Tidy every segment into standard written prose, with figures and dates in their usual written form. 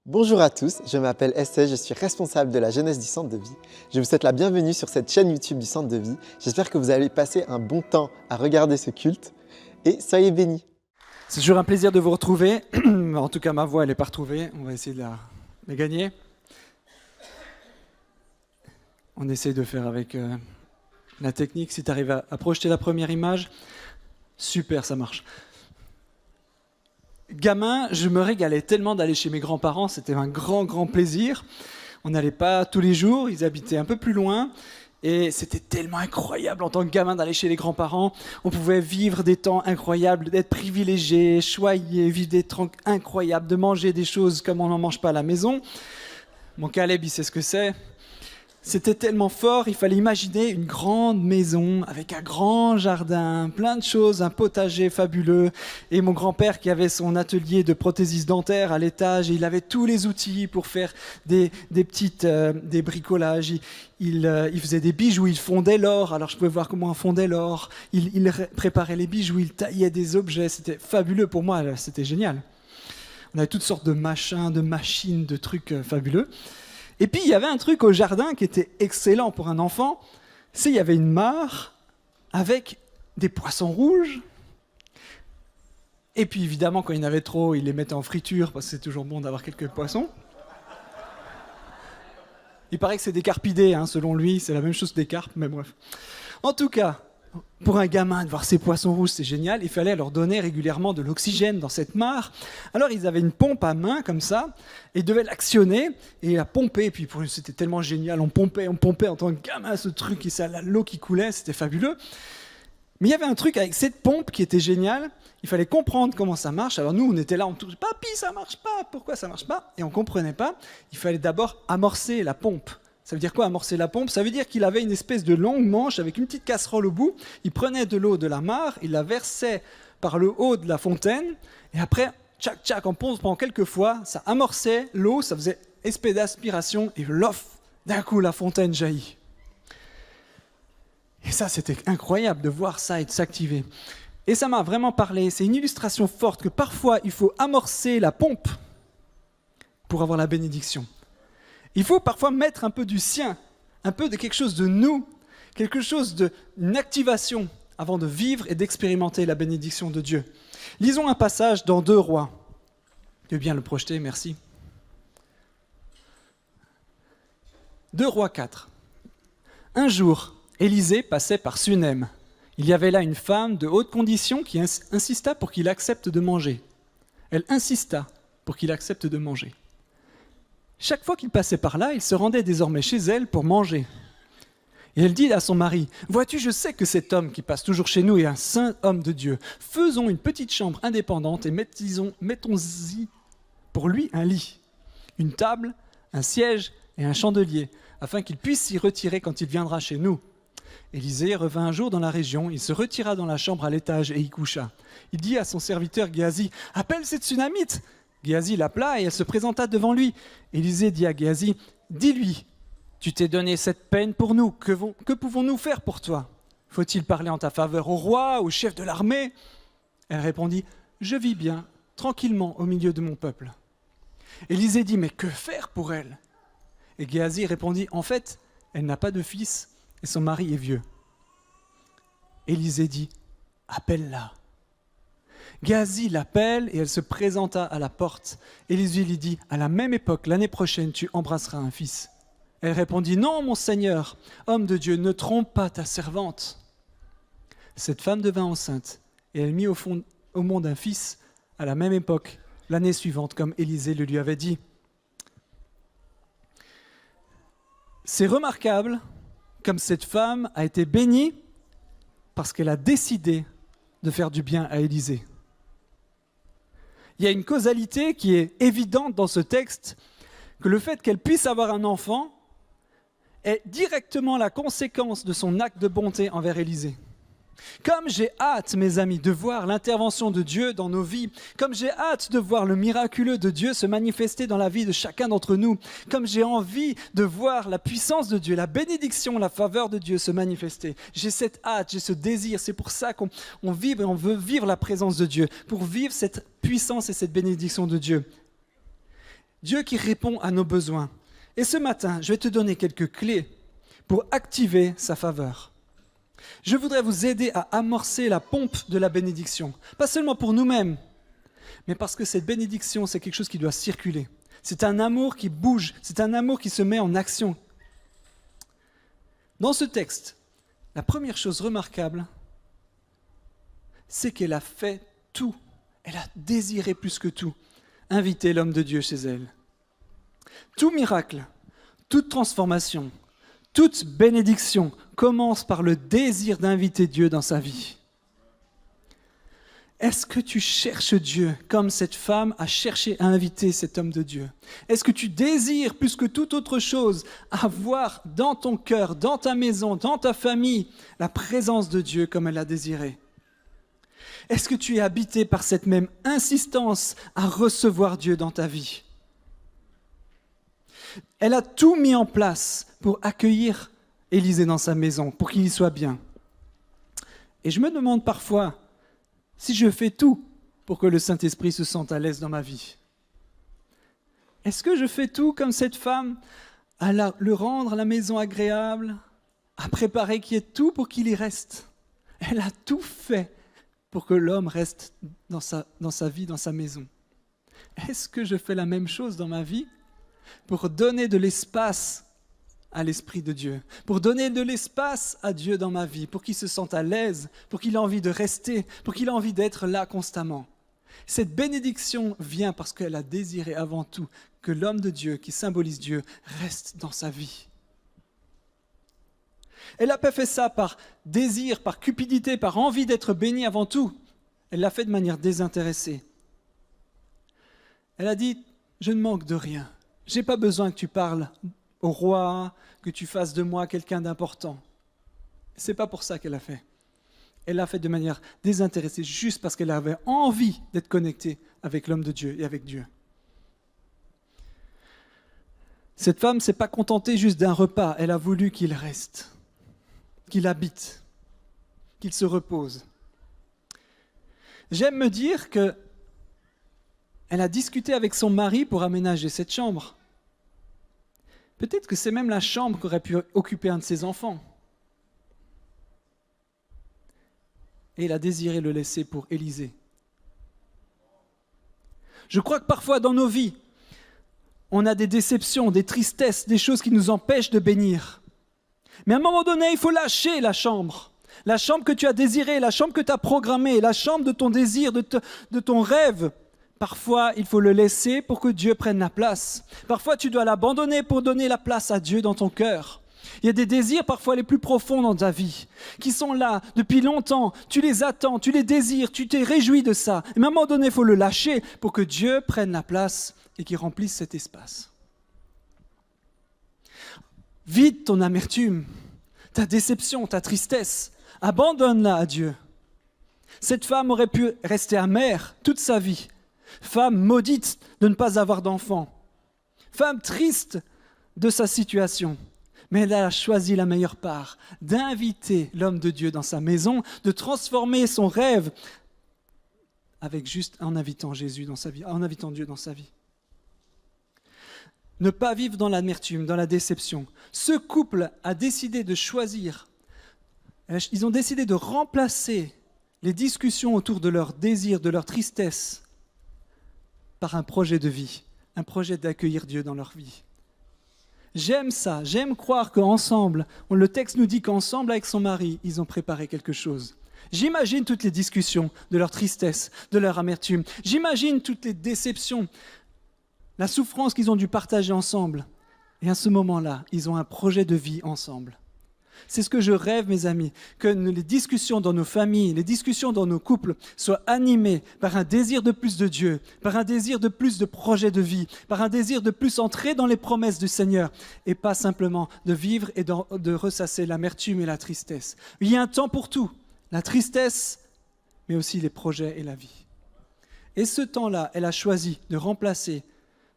Bonjour à tous, je m'appelle Estelle, je suis responsable de la jeunesse du Centre de Vie. Je vous souhaite la bienvenue sur cette chaîne YouTube du Centre de Vie. J'espère que vous allez passer un bon temps à regarder ce culte et soyez bénis. C'est toujours un plaisir de vous retrouver. En tout cas, ma voix, elle n'est pas retrouvée. On va essayer de la gagner. On essaie de faire avec la technique. Si tu arrives à projeter la première image, super, ça marche. Gamin, je me régalais tellement d'aller chez mes grands-parents. C'était un grand plaisir. On n'allait pas tous les jours. Ils habitaient un peu plus loin. Et c'était tellement incroyable en tant que gamin d'aller chez les grands-parents. On pouvait vivre des temps incroyables, d'être privilégié, choyé, vivre des temps incroyables, de manger des choses comme on n'en mange pas à la maison. Mon Caleb, il sait ce que c'est. C'était tellement fort, il fallait imaginer une grande maison avec un grand jardin, plein de choses, un potager fabuleux. Et mon grand-père qui avait son atelier de prothésis dentaire à l'étage, et il avait tous les outils pour faire des bricolages. Il faisait des bijoux, il fondait l'or, alors je pouvais voir comment on fondait l'or. Il préparait les bijoux, il taillait des objets, c'était fabuleux pour moi, c'était génial. On avait toutes sortes de machins, de machines, de trucs fabuleux. Et puis, il y avait un truc au jardin qui était excellent pour un enfant, c'est qu'il y avait une mare avec des poissons rouges. Et puis, évidemment, quand il y en avait trop, il les mettait en friture, parce que c'est toujours bon d'avoir quelques poissons. Il paraît que c'est des carpidés, selon lui, c'est la même chose que des carpes, mais bref. En tout cas, pour un gamin, de voir ces poissons rouges, c'est génial. Il fallait leur donner régulièrement de l'oxygène dans cette mare. Alors, ils avaient une pompe à main, comme ça, et ils devaient l'actionner et la pomper. Et puis, pour eux, c'était tellement génial. On pompait en tant que gamin ce truc, et ça, l'eau qui coulait, c'était fabuleux. Mais il y avait un truc avec cette pompe qui était génial. Il fallait comprendre comment ça marche. Alors, nous, on était là, on touche, papy, ça marche pas. Pourquoi ça marche pas? Et on comprenait pas. Il fallait d'abord amorcer la pompe. Ça veut dire quoi, amorcer la pompe? Ça veut dire qu'il avait une espèce de longue manche avec une petite casserole au bout. Il prenait de l'eau de la mare, il la versait par le haut de la fontaine, et après, tchac, en pompant quelques fois, ça amorçait l'eau, ça faisait espèce d'aspiration, et lof, d'un coup, la fontaine jaillit. Et ça, c'était incroyable de voir ça et de s'activer. Et ça m'a vraiment parlé. C'est une illustration forte que parfois, il faut amorcer la pompe pour avoir la bénédiction. Il faut parfois mettre un peu du sien, un peu de quelque chose de nous, quelque chose d'une activation avant de vivre et d'expérimenter la bénédiction de Dieu. Lisons un passage dans 2 Rois. Tu veux bien le projeter, merci. 2 Rois 4. Un jour, Élisée passait par Sunem. Il y avait là une femme de haute condition qui insista pour qu'il accepte de manger. Elle insista pour qu'il accepte de manger. Chaque fois qu'il passait par là, il se rendait désormais chez elle pour manger. Et elle dit à son mari, « Vois-tu, je sais que cet homme qui passe toujours chez nous est un saint homme de Dieu. Faisons une petite chambre indépendante et mettons-y pour lui un lit, une table, un siège et un chandelier, afin qu'il puisse s'y retirer quand il viendra chez nous. » Élisée revint un jour dans la région, il se retira dans la chambre à l'étage et y coucha. Il dit à son serviteur Géasi, « Appelle cette Sunamite !» Géasi l'appela et elle se présenta devant lui. Élisée dit à Géasi, « Dis-lui, tu t'es donné cette peine pour nous, que pouvons-nous faire pour toi? Faut-il parler en ta faveur au roi, au chef de l'armée ?» Elle répondit, « Je vis bien, tranquillement au milieu de mon peuple. » Élisée dit, « Mais que faire pour elle ?» Et Géasi répondit, « En fait, elle n'a pas de fils et son mari est vieux. » Élisée dit, « Appelle-la. » Géasi l'appelle et elle se présenta à la porte. Élisée lui dit, « À la même époque, l'année prochaine, tu embrasseras un fils. » Elle répondit, « Non, mon Seigneur, homme de Dieu, ne trompe pas ta servante. » Cette femme devint enceinte et elle mit au monde un fils à la même époque, l'année suivante, comme Élisée le lui avait dit. C'est remarquable comme cette femme a été bénie parce qu'elle a décidé de faire du bien à Élisée. Il y a une causalité qui est évidente dans ce texte, que le fait qu'elle puisse avoir un enfant est directement la conséquence de son acte de bonté envers Élisée. Comme j'ai hâte, mes amis, de voir l'intervention de Dieu dans nos vies, comme j'ai hâte de voir le miraculeux de Dieu se manifester dans la vie de chacun d'entre nous, comme j'ai envie de voir la puissance de Dieu, la bénédiction, la faveur de Dieu se manifester. J'ai cette hâte, j'ai ce désir, c'est pour ça qu'on vibre et on veut vivre la présence de Dieu, pour vivre cette puissance et cette bénédiction de Dieu. Dieu qui répond à nos besoins. Et ce matin, je vais te donner quelques clés pour activer sa faveur. Je voudrais vous aider à amorcer la pompe de la bénédiction, pas seulement pour nous-mêmes, mais parce que cette bénédiction, c'est quelque chose qui doit circuler. C'est un amour qui bouge, c'est un amour qui se met en action. Dans ce texte, la première chose remarquable, c'est qu'elle a fait tout. Elle a désiré plus que tout inviter l'homme de Dieu chez elle. Tout miracle, toute transformation, toute bénédiction commence par le désir d'inviter Dieu dans sa vie. Est-ce que tu cherches Dieu comme cette femme a cherché à inviter cet homme de Dieu? Est-ce que tu désires plus que toute autre chose avoir dans ton cœur, dans ta maison, dans ta famille, la présence de Dieu comme elle l'a désiré? Est-ce que tu es habité par cette même insistance à recevoir Dieu dans ta vie? Elle a tout mis en place pour accueillir Élisée dans sa maison, pour qu'il y soit bien. Et je me demande parfois si je fais tout pour que le Saint-Esprit se sente à l'aise dans ma vie. Est-ce que je fais tout comme cette femme, à le rendre la maison agréable, à préparer qu'il y ait tout pour qu'il y reste? Elle a tout fait pour que l'homme reste dans sa vie, dans sa maison. Est-ce que je fais la même chose dans ma vie pour donner de l'espace à l'Esprit de Dieu, pour donner de l'espace à Dieu dans ma vie, pour qu'il se sente à l'aise, pour qu'il ait envie de rester, pour qu'il ait envie d'être là constamment? Cette bénédiction vient parce qu'elle a désiré avant tout que l'homme de Dieu, qui symbolise Dieu, reste dans sa vie. Elle n'a pas fait ça par désir, par cupidité, par envie d'être bénie avant tout. Elle l'a fait de manière désintéressée. Elle a dit, je ne manque de rien. Je n'ai pas besoin que tu parles au roi, que tu fasses de moi quelqu'un d'important. Ce n'est pas pour ça qu'elle l'a fait. Elle l'a fait de manière désintéressée, juste parce qu'elle avait envie d'être connectée avec l'homme de Dieu et avec Dieu. Cette femme ne s'est pas contentée juste d'un repas, elle a voulu qu'il reste, qu'il habite, qu'il se repose. J'aime me dire qu'elle a discuté avec son mari pour aménager cette chambre. Peut-être que c'est même la chambre qu'aurait pu occuper un de ses enfants. Et elle a désiré le laisser pour Élisée. Je crois que parfois dans nos vies, on a des déceptions, des tristesses, des choses qui nous empêchent de bénir. Mais à un moment donné, il faut lâcher la chambre que tu as désirée, la chambre que tu as programmée, la chambre de ton désir, de ton rêve. Parfois, il faut le laisser pour que Dieu prenne la place. Parfois, tu dois l'abandonner pour donner la place à Dieu dans ton cœur. Il y a des désirs parfois les plus profonds dans ta vie, qui sont là depuis longtemps. Tu les attends, tu les désires, tu t'es réjoui de ça. Mais à un moment donné, il faut le lâcher pour que Dieu prenne la place et qu'il remplisse cet espace. Vide ton amertume, ta déception, ta tristesse. Abandonne-la à Dieu. Cette femme aurait pu rester amère toute sa vie. Femme maudite de ne pas avoir d'enfant. Femme triste de sa situation. Mais elle a choisi la meilleure part, d'inviter l'homme de Dieu dans sa maison, de transformer son rêve en invitant Jésus dans sa vie, en invitant Dieu dans sa vie. Ne pas vivre dans l'amertume, dans la déception. Ce couple a décidé de choisir, ils ont décidé de remplacer les discussions autour de leur désir, de leur tristesse, par un projet de vie, un projet d'accueillir Dieu dans leur vie. J'aime ça, j'aime croire qu'ensemble, le texte nous dit qu'ensemble avec son mari, ils ont préparé quelque chose. J'imagine toutes les discussions de leur tristesse, de leur amertume. J'imagine toutes les déceptions, la souffrance qu'ils ont dû partager ensemble. Et à ce moment-là, ils ont un projet de vie ensemble. C'est ce que je rêve, mes amis, que les discussions dans nos familles, les discussions dans nos couples soient animées par un désir de plus de Dieu, par un désir de plus de projets de vie, par un désir de plus entrer dans les promesses du Seigneur et pas simplement de vivre et de ressasser l'amertume et la tristesse. Il y a un temps pour tout, la tristesse, mais aussi les projets et la vie. Et ce temps-là, elle a choisi de remplacer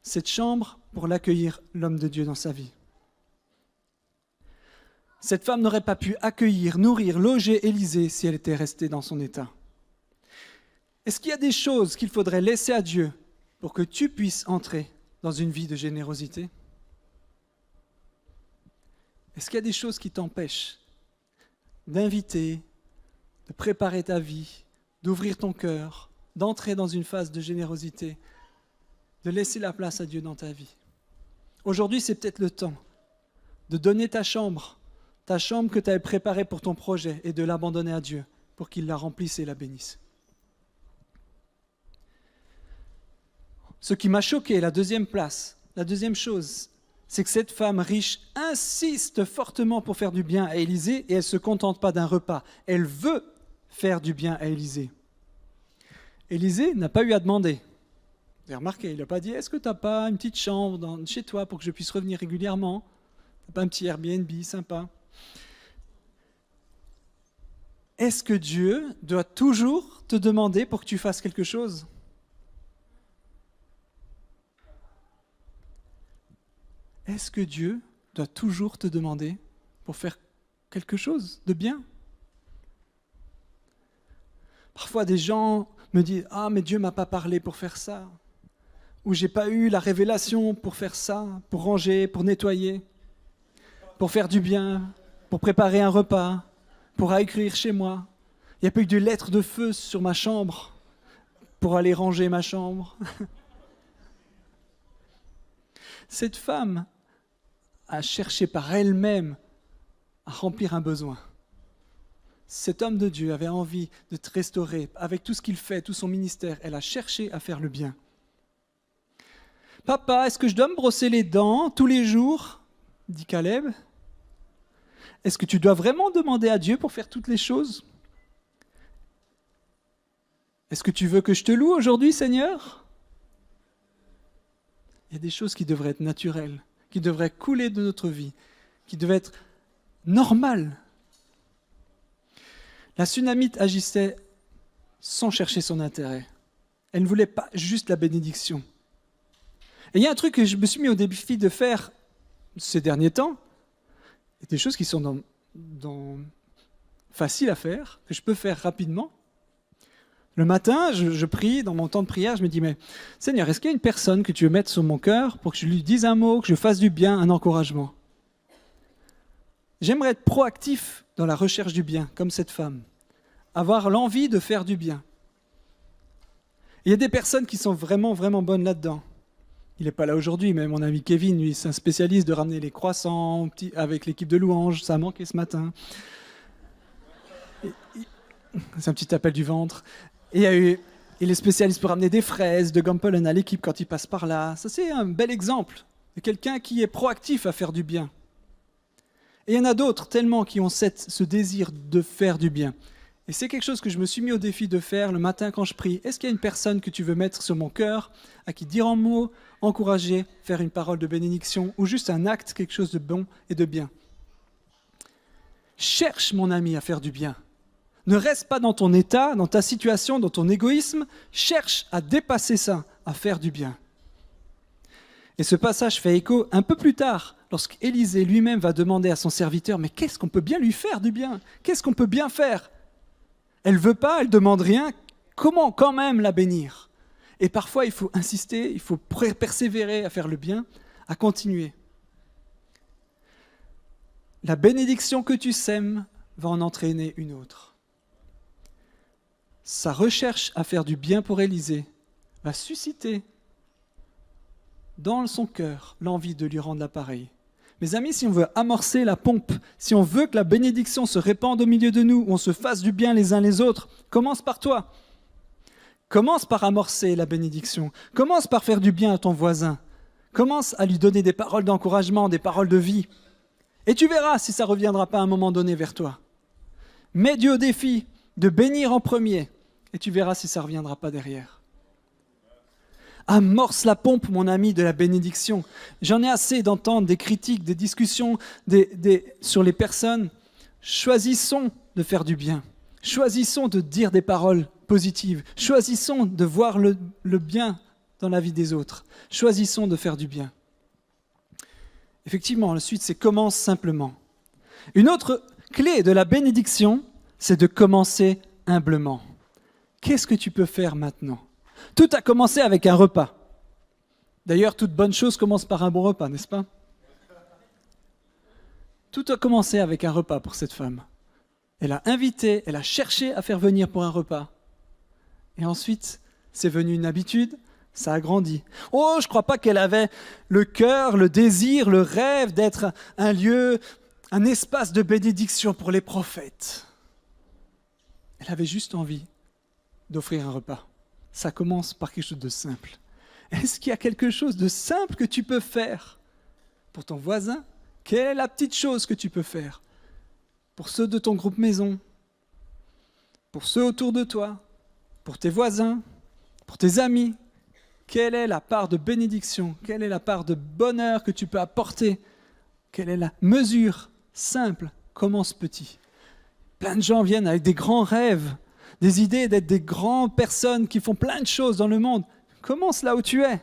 cette chambre pour l'accueillir l'homme de Dieu dans sa vie. Cette femme n'aurait pas pu accueillir, nourrir, loger Élisée si elle était restée dans son état. Est-ce qu'il y a des choses qu'il faudrait laisser à Dieu pour que tu puisses entrer dans une vie de générosité? Est-ce qu'il y a des choses qui t'empêchent d'inviter, de préparer ta vie, d'ouvrir ton cœur, d'entrer dans une phase de générosité, de laisser la place à Dieu dans ta vie? Aujourd'hui, c'est peut-être le temps de donner ta chambre que tu avais préparée pour ton projet et de l'abandonner à Dieu pour qu'il la remplisse et la bénisse. Ce qui m'a choqué, la deuxième chose, c'est que cette femme riche insiste fortement pour faire du bien à Élisée et elle ne se contente pas d'un repas. Elle veut faire du bien à Élisée. Élisée n'a pas eu à demander. Vous avez remarqué, il n'a pas dit « Est-ce que tu n'as pas une petite chambre chez toi pour que je puisse revenir régulièrement ? Tu n'as pas un petit Airbnb sympa ?» Est-ce que Dieu doit toujours te demander pour que tu fasses quelque chose ? Est-ce que Dieu doit toujours te demander pour faire quelque chose de bien ? Parfois, des gens me disent « Ah, mais Dieu ne m'a pas parlé pour faire ça. » Ou « J'ai pas eu la révélation pour faire ça, pour ranger, pour nettoyer, pour faire du bien, pour préparer un repas, pour écrire chez moi. Il n'y a pas eu de lettre de feu sur ma chambre pour aller ranger ma chambre. » Cette femme a cherché par elle-même à remplir un besoin. Cet homme de Dieu avait envie de te restaurer. Avec tout ce qu'il fait, tout son ministère, elle a cherché à faire le bien. « Papa, est-ce que je dois me brosser les dents tous les jours ?» dit Caleb. « Est-ce que tu dois vraiment demander à Dieu pour faire toutes les choses ? Est-ce que tu veux que je te loue aujourd'hui, Seigneur ?» Il y a des choses qui devraient être naturelles, qui devraient couler de notre vie, qui devraient être normales. La Sunamite agissait sans chercher son intérêt. Elle ne voulait pas juste la bénédiction. Et il y a un truc que je me suis mis au défi de faire ces derniers temps, et des choses qui sont faciles à faire, que je peux faire rapidement. Le matin, je prie, dans mon temps de prière, je me dis, mais Seigneur, est-ce qu'il y a une personne que tu veux mettre sur mon cœur pour que je lui dise un mot, que je fasse du bien, un encouragement ? J'aimerais être proactif dans la recherche du bien, comme cette femme. Avoir l'envie de faire du bien. Il y a des personnes qui sont vraiment, vraiment bonnes là-dedans. Il n'est pas là aujourd'hui, mais mon ami Kevin, lui, c'est un spécialiste de ramener les croissants avec l'équipe de louanges. Ça a manqué ce matin. C'est un petit appel du ventre. Et il est spécialiste pour ramener des fraises de Gampelen à l'équipe quand il passe par là. Ça, c'est un bel exemple de quelqu'un qui est proactif à faire du bien. Et il y en a d'autres tellement qui ont ce désir de faire du bien. Et c'est quelque chose que je me suis mis au défi de faire le matin quand je prie. Est-ce qu'il y a une personne que tu veux mettre sur mon cœur, à qui dire un mot, encourager, faire une parole de bénédiction, ou juste un acte, quelque chose de bon et de bien ? Cherche, mon ami, à faire du bien. Ne reste pas dans ton état, dans ta situation, dans ton égoïsme. Cherche à dépasser ça, à faire du bien. Et ce passage fait écho un peu plus tard, lorsqu'Élisée lui-même va demander à son serviteur « Mais qu'est-ce qu'on peut bien lui faire du bien ? Qu'est-ce qu'on peut bien faire ?» Elle ne veut pas, elle ne demande rien. Comment quand même la bénir ? Et parfois, il faut insister, il faut persévérer à faire le bien, à continuer. La bénédiction que tu sèmes va en entraîner une autre. Sa recherche à faire du bien pour Élisée va susciter dans son cœur l'envie de lui rendre l'appareil. Mes amis, si on veut amorcer la pompe, si on veut que la bénédiction se répande au milieu de nous, on se fasse du bien les uns les autres, commence par toi. Commence par amorcer la bénédiction. Commence par faire du bien à ton voisin. Commence à lui donner des paroles d'encouragement, des paroles de vie. Et tu verras si ça ne reviendra pas à un moment donné vers toi. Mets Dieu au défi de bénir en premier, et tu verras si ça ne reviendra pas derrière. Amorce la pompe, mon ami, de la bénédiction. J'en ai assez d'entendre des critiques, des discussions sur les personnes. Choisissons de faire du bien. Choisissons de dire des paroles positives. Choisissons de voir le bien dans la vie des autres. Choisissons de faire du bien. Effectivement, la suite, c'est commence simplement. Une autre clé de la bénédiction, c'est de commencer humblement. Qu'est-ce que tu peux faire maintenant ? Tout a commencé avec un repas. D'ailleurs, toute bonne chose commence par un bon repas, n'est-ce pas? Tout a commencé avec un repas pour cette femme. Elle a invité, elle a cherché à faire venir pour un repas. Et ensuite, c'est devenu une habitude, ça a grandi. Oh, je ne crois pas qu'elle avait le cœur, le désir, le rêve d'être un lieu, un espace de bénédiction pour les prophètes. Elle avait juste envie d'offrir un repas. Ça commence par quelque chose de simple. Est-ce qu'il y a quelque chose de simple que tu peux faire pour ton voisin? Quelle est la petite chose que tu peux faire pour ceux de ton groupe maison, pour ceux autour de toi, pour tes voisins, pour tes amis? Quelle est la part de bénédiction? Quelle est la part de bonheur que tu peux apporter? Quelle est la mesure simple? Commence petit. Plein de gens viennent avec des grands rêves, des idées d'être des grandes personnes qui font plein de choses dans le monde. Commence là où tu es.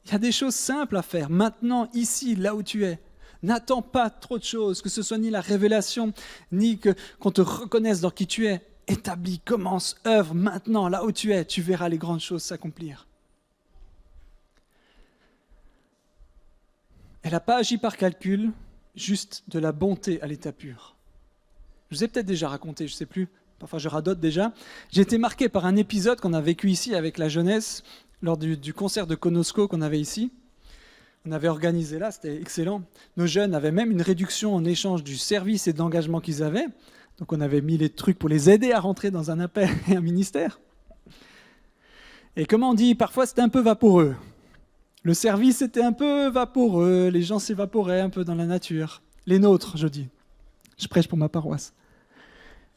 Il y a des choses simples à faire, maintenant, ici, là où tu es. N'attends pas trop de choses, que ce soit ni la révélation, ni qu'on te reconnaisse dans qui tu es. Établis, commence, œuvre maintenant, là où tu es. Tu verras les grandes choses s'accomplir. Elle n'a pas agi par calcul, juste de la bonté à l'état pur. Je vous ai peut-être déjà raconté, je ne sais plus, parfois je radote déjà. J'ai été marqué par un épisode qu'on a vécu ici avec la jeunesse, lors du concert de Conosco qu'on avait ici. On avait organisé là, c'était excellent. Nos jeunes avaient même une réduction en échange du service et de l'engagement qu'ils avaient. Donc on avait mis les trucs pour les aider à rentrer dans un appel et un ministère. Et comme on dit, parfois c'était un peu vaporeux. Le service était un peu vaporeux, les gens s'évaporaient un peu dans la nature. Les nôtres, je dis. Je prêche pour ma paroisse.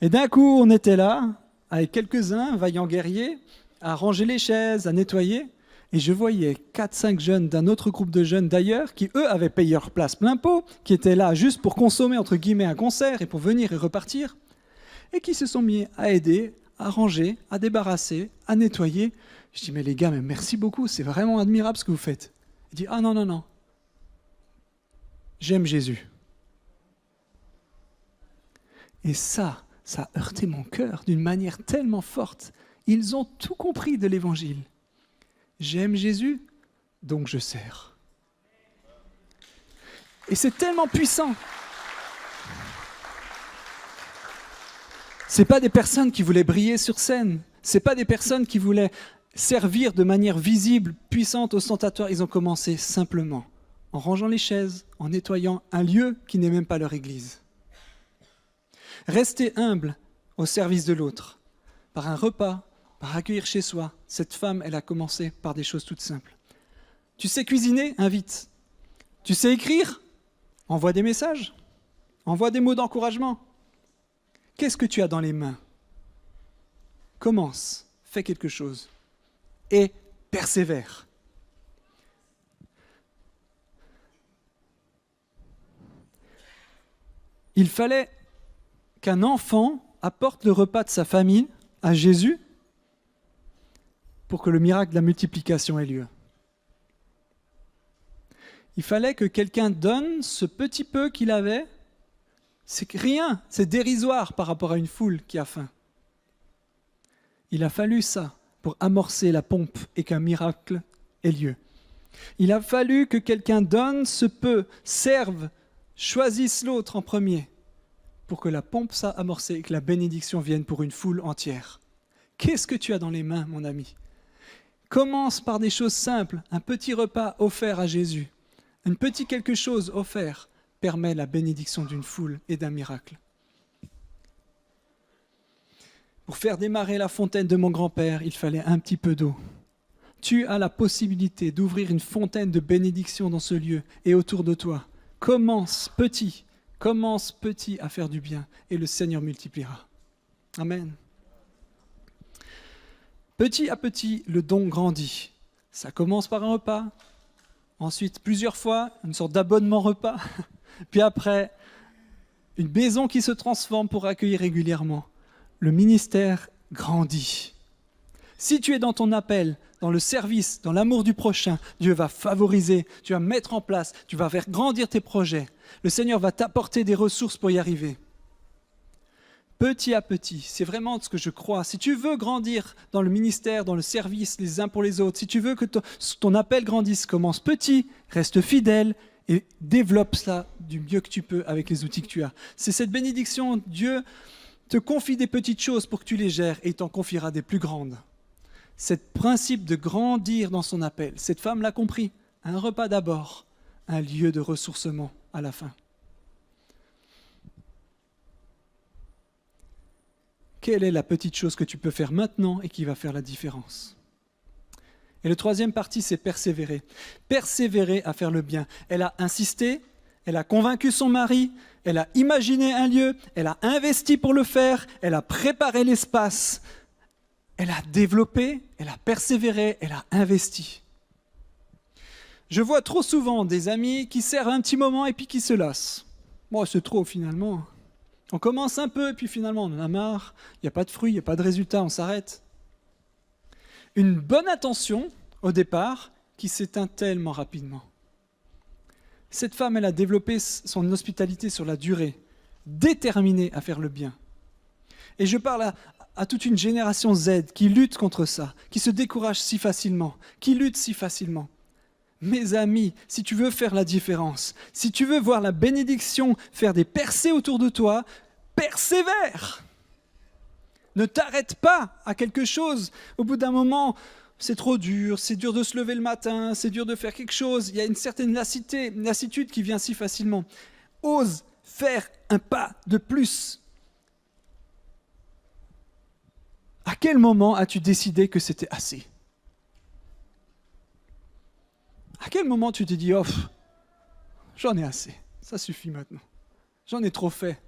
Et d'un coup, on était là, avec quelques-uns, vaillants guerriers, à ranger les chaises, à nettoyer. Et je voyais 4-5 jeunes d'un autre groupe de jeunes d'ailleurs, qui eux avaient payé leur place plein pot, qui étaient là juste pour consommer, entre guillemets, un concert et pour venir et repartir, et qui se sont mis à aider, à ranger, à débarrasser, à nettoyer. Je dis, mais les gars, mais merci beaucoup, c'est vraiment admirable ce que vous faites. Il dit, ah non, non, non, j'aime Jésus. Et ça a heurté mon cœur d'une manière tellement forte. Ils ont tout compris de l'évangile. J'aime Jésus, donc je sers. Et c'est tellement puissant. Ce n'est pas des personnes qui voulaient briller sur scène. Ce n'est pas des personnes qui voulaient servir de manière visible, puissante, ostentatoire. Ils ont commencé simplement, en rangeant les chaises, en nettoyant un lieu qui n'est même pas leur église. Rester humble au service de l'autre, par un repas, par accueillir chez soi. Cette femme, elle a commencé par des choses toutes simples. Tu sais cuisiner? Invite. Tu sais écrire? Envoie des messages. Envoie des mots d'encouragement. Qu'est-ce que tu as dans les mains? Commence, fais quelque chose et persévère. Il fallait qu'un enfant apporte le repas de sa famille à Jésus pour que le miracle de la multiplication ait lieu. Il fallait que quelqu'un donne ce petit peu qu'il avait. C'est rien, c'est dérisoire par rapport à une foule qui a faim. Il a fallu ça pour amorcer la pompe et qu'un miracle ait lieu. Il a fallu que quelqu'un donne ce peu, serve, choisisse l'autre en premier pour que la pompe soit amorcée et que la bénédiction vienne pour une foule entière. Qu'est-ce que tu as dans les mains, mon ami? Commence par des choses simples, un petit repas offert à Jésus. Un petit quelque chose offert permet la bénédiction d'une foule et d'un miracle. Pour faire démarrer la fontaine de mon grand-père, il fallait un petit peu d'eau. Tu as la possibilité d'ouvrir une fontaine de bénédiction dans ce lieu et autour de toi. Commence petit à faire du bien et le Seigneur multipliera. Amen. Petit à petit, le don grandit. Ça commence par un repas, ensuite plusieurs fois, une sorte d'abonnement repas, puis après, une maison qui se transforme pour accueillir régulièrement. Le ministère grandit. Si tu es dans ton appel, dans le service, dans l'amour du prochain, Dieu va favoriser, tu vas mettre en place, tu vas faire grandir tes projets. Le Seigneur va t'apporter des ressources pour y arriver. petit à petit. C'est vraiment ce que je crois. Si tu veux grandir dans le ministère, dans le service, les uns pour les autres, si tu veux que ton appel grandisse, commence petit, reste fidèle et développe ça du mieux que tu peux avec les outils que tu as. C'est cette bénédiction, Dieu te confie des petites choses pour que tu les gères et il t'en confiera des plus grandes. Ce principe de grandir dans son appel, cette femme l'a compris. Un repas d'abord, un lieu de ressourcement à la fin. Quelle est la petite chose que tu peux faire maintenant et qui va faire la différence? Et le troisième partie, c'est persévérer. Persévérer à faire le bien. Elle a insisté, elle a convaincu son mari, elle a imaginé un lieu, elle a investi pour le faire, elle a préparé l'espace, elle a développé, elle a persévéré, elle a investi. Je vois trop souvent des amis qui servent un petit moment et puis qui se lassent. Bon, c'est trop finalement. On commence un peu et puis finalement on en a marre, il n'y a pas de fruits, il n'y a pas de résultat, on s'arrête. Une bonne attention au départ qui s'éteint tellement rapidement. Cette femme, elle a développé son hospitalité sur la durée, déterminée à faire le bien. Et je parle à toute une génération Z qui lutte contre ça, qui se décourage si facilement, qui lutte si facilement. Mes amis, si tu veux faire la différence, si tu veux voir la bénédiction faire des percées autour de toi, persévère. Ne t'arrête pas à quelque chose. Au bout d'un moment, c'est trop dur, c'est dur de se lever le matin, c'est dur de faire quelque chose. Il y a une certaine lassitude qui vient si facilement. Ose faire un pas de plus. À quel moment as-tu décidé que c'était assez ? À quel moment tu t'es dit, oh, j'en ai assez, ça suffit maintenant, j'en ai trop fait.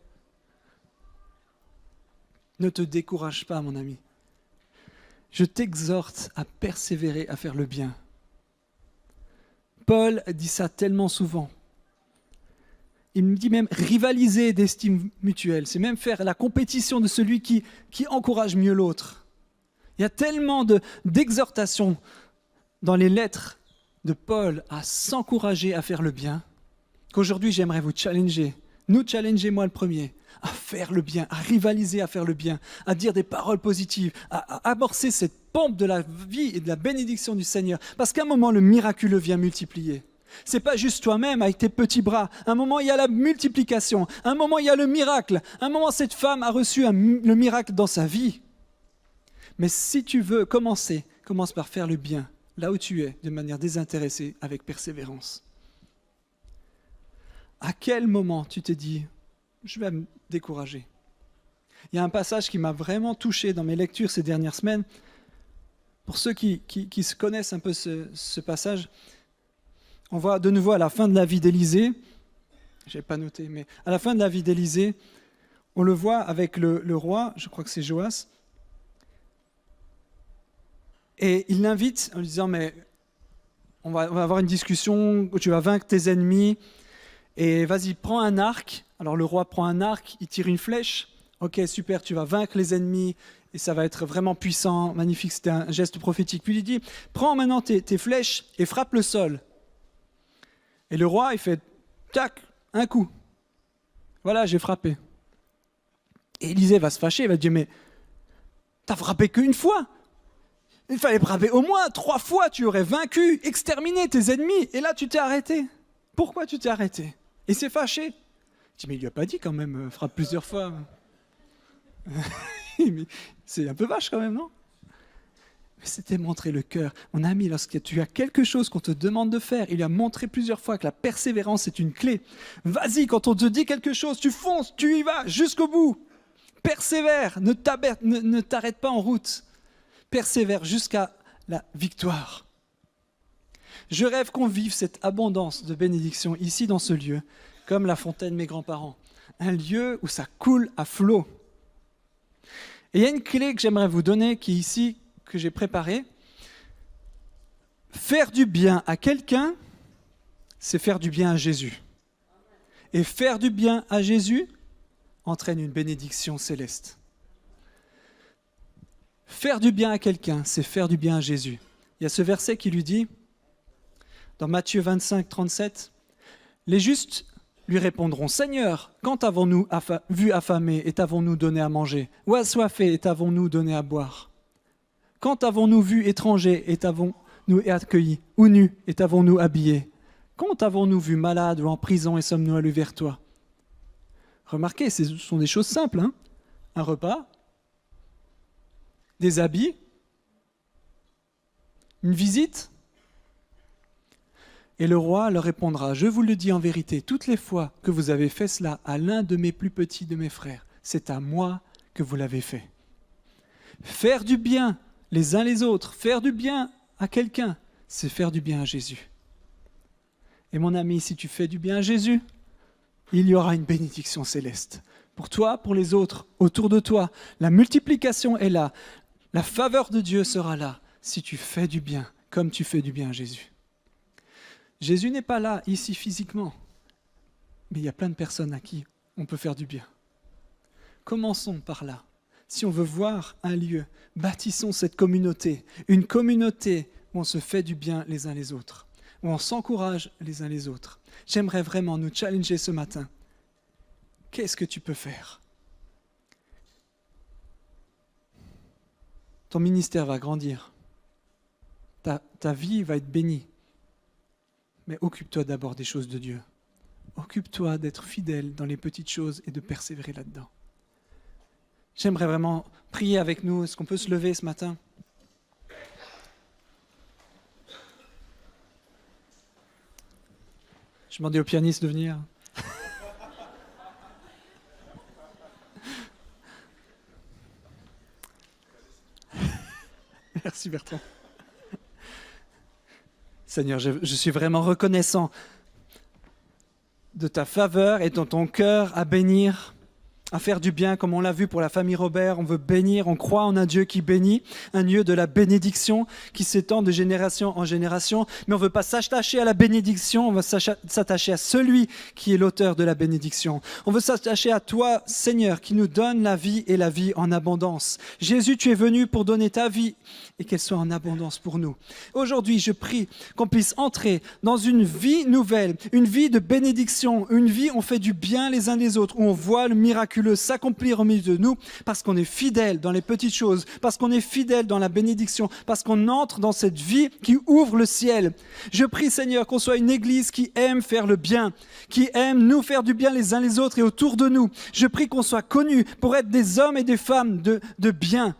Ne te décourage pas, mon ami. Je t'exhorte à persévérer, à faire le bien. Paul dit ça tellement souvent. Il me dit même rivaliser d'estime mutuelle, c'est même faire la compétition de celui qui encourage mieux l'autre. Il y a tellement d'exhortations dans les lettres de Paul à s'encourager à faire le bien, qu'aujourd'hui j'aimerais vous challenger, nous challenger moi le premier, à faire le bien, à rivaliser à faire le bien, à dire des paroles positives, à amorcer cette pompe de la vie et de la bénédiction du Seigneur. Parce qu'à un moment, le miraculeux vient multiplier. C'est pas juste toi-même avec tes petits bras. À un moment, il y a la multiplication. À un moment, il y a le miracle. À un moment, cette femme a reçu le miracle dans sa vie. Mais si tu veux commence par faire le bien, là où tu es, de manière désintéressée, avec persévérance. À quel moment tu t'es dit, je vais me décourager? Il y a un passage qui m'a vraiment touché dans mes lectures ces dernières semaines. Pour ceux qui se connaissent un peu ce passage, on voit de nouveau à la fin de la vie d'Élisée, je n'ai pas noté, mais à la fin de la vie d'Élisée, on le voit avec le roi, je crois que c'est Joas, et il l'invite en lui disant, mais on va avoir une discussion où tu vas vaincre tes ennemis, et vas-y, prends un arc. Alors le roi prend un arc, il tire une flèche. Ok, super, tu vas vaincre les ennemis et ça va être vraiment puissant, magnifique, c'était un geste prophétique. Puis il dit, prends maintenant tes flèches et frappe le sol. Et le roi, il fait, tac, un coup. Voilà, j'ai frappé. Et Élisée va se fâcher, il va dire, mais t'as frappé qu'une fois. Il fallait frapper au moins 3 fois, tu aurais vaincu, exterminé tes ennemis. Et là, tu t'es arrêté. Pourquoi tu t'es arrêté? Et c'est fâché. Je dis, mais il lui a pas dit quand même, frappe plusieurs fois. C'est un peu vache quand même, non? Mais c'était montrer le cœur. Mon ami, lorsque tu as quelque chose qu'on te demande de faire, il lui a montré plusieurs fois que la persévérance est une clé. Vas-y, quand on te dit quelque chose, tu fonces, tu y vas jusqu'au bout. Persévère, ne t'arrête pas en route. Persévère jusqu'à la victoire. Je rêve qu'on vive cette abondance de bénédiction ici dans ce lieu, comme la fontaine de mes grands-parents. Un lieu où ça coule à flot. Et il y a une clé que j'aimerais vous donner qui est ici, que j'ai préparée. Faire du bien à quelqu'un, c'est faire du bien à Jésus. Et faire du bien à Jésus entraîne une bénédiction céleste. Faire du bien à quelqu'un, c'est faire du bien à Jésus. Il y a ce verset qui lui dit, dans Matthieu 25, 37, « Les justes lui répondront, « Seigneur, quand avons-nous vu affamé et t'avons-nous donné à manger, ou assoiffé et t'avons-nous donné à boire? Quand avons-nous vu étranger et t'avons-nous accueilli, ou nu et t'avons-nous habillé? Quand avons-nous vu malade ou en prison et sommes-nous allés vers toi ?» Remarquez, ce sont des choses simples, hein? Un repas, des habits, une visite. Et le roi leur répondra, « Je vous le dis en vérité, toutes les fois que vous avez fait cela à l'un de mes plus petits de mes frères, c'est à moi que vous l'avez fait. » Faire du bien les uns les autres, faire du bien à quelqu'un, c'est faire du bien à Jésus. Et mon ami, si tu fais du bien à Jésus, il y aura une bénédiction céleste. Pour toi, pour les autres, autour de toi, la multiplication est là. La faveur de Dieu sera là si tu fais du bien comme tu fais du bien à Jésus. Jésus n'est pas là, ici, physiquement, mais il y a plein de personnes à qui on peut faire du bien. Commençons par là. Si on veut voir un lieu, bâtissons cette communauté, une communauté où on se fait du bien les uns les autres, où on s'encourage les uns les autres. J'aimerais vraiment nous challenger ce matin. Qu'est-ce que tu peux faire? Ton ministère va grandir. Ta vie va être bénie. Mais occupe-toi d'abord des choses de Dieu. Occupe-toi d'être fidèle dans les petites choses et de persévérer là-dedans. J'aimerais vraiment prier avec nous. Est-ce qu'on peut se lever ce matin? Je demandais au pianiste de venir. Merci Bertrand. Seigneur, je suis vraiment reconnaissant de ta faveur et de ton cœur à bénir, à faire du bien, comme on l'a vu pour la famille Robert. On veut bénir, on croit en un Dieu qui bénit, un Dieu de la bénédiction qui s'étend de génération en génération. Mais on ne veut pas s'attacher à la bénédiction, on veut s'attacher à celui qui est l'auteur de la bénédiction. On veut s'attacher à toi, Seigneur, qui nous donne la vie et la vie en abondance. Jésus, tu es venu pour donner ta vie et qu'elle soit en abondance pour nous. Aujourd'hui, je prie qu'on puisse entrer dans une vie nouvelle, une vie de bénédiction, une vie où on fait du bien les uns les autres, où on voit le miraculeux s'accomplir au milieu de nous, parce qu'on est fidèle dans les petites choses, parce qu'on est fidèle dans la bénédiction, parce qu'on entre dans cette vie qui ouvre le ciel. Je prie, Seigneur, qu'on soit une église qui aime faire le bien, qui aime nous faire du bien les uns les autres et autour de nous. Je prie qu'on soit connus pour être des hommes et des femmes de bien,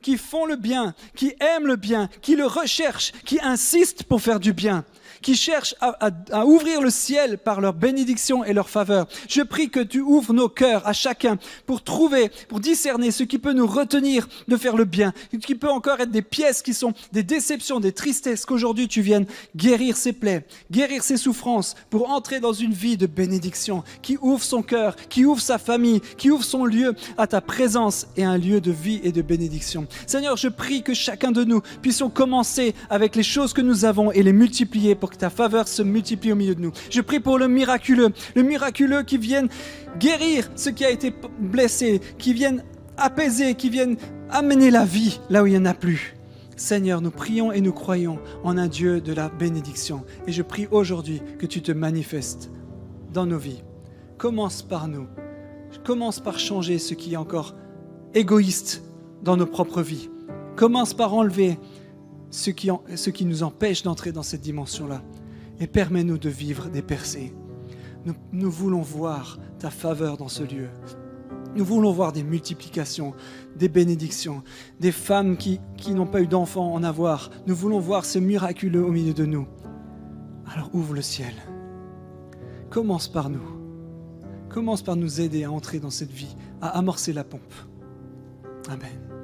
qui font le bien, qui aiment le bien, qui le recherchent, qui insistent pour faire du bien, qui cherchent à ouvrir le ciel par leur bénédiction et leur faveur. Je prie que tu ouvres nos cœurs à chacun pour trouver, pour discerner ce qui peut nous retenir de faire le bien, ce qui peut encore être des pièces qui sont des déceptions, des tristesses, qu'aujourd'hui tu viennes guérir ses plaies, guérir ses souffrances pour entrer dans une vie de bénédiction, qui ouvre son cœur, qui ouvre sa famille, qui ouvre son lieu à ta présence et un lieu de vie et de bénédiction. Seigneur, je prie que chacun de nous puissions commencer avec les choses que nous avons et les multiplier pour que ta faveur se multiplie au milieu de nous. Je prie pour le miraculeux qui vienne guérir ce qui a été blessé, qui vienne apaiser, qui vienne amener la vie là où il n'y en a plus. Seigneur, nous prions et nous croyons en un Dieu de la bénédiction. Et je prie aujourd'hui que tu te manifestes dans nos vies. Commence par nous. Commence par changer ce qui est encore égoïste dans nos propres vies. Commence par enlever ce qui nous empêche d'entrer dans cette dimension-là. Et permets-nous de vivre des percées. Nous voulons voir ta faveur dans ce lieu. Nous voulons voir des multiplications, des bénédictions, des femmes qui n'ont pas eu d'enfants en avoir. Nous voulons voir ce miraculeux au milieu de nous. Alors ouvre le ciel. Commence par nous. Commence par nous aider à entrer dans cette vie, à amorcer la pompe. Amen.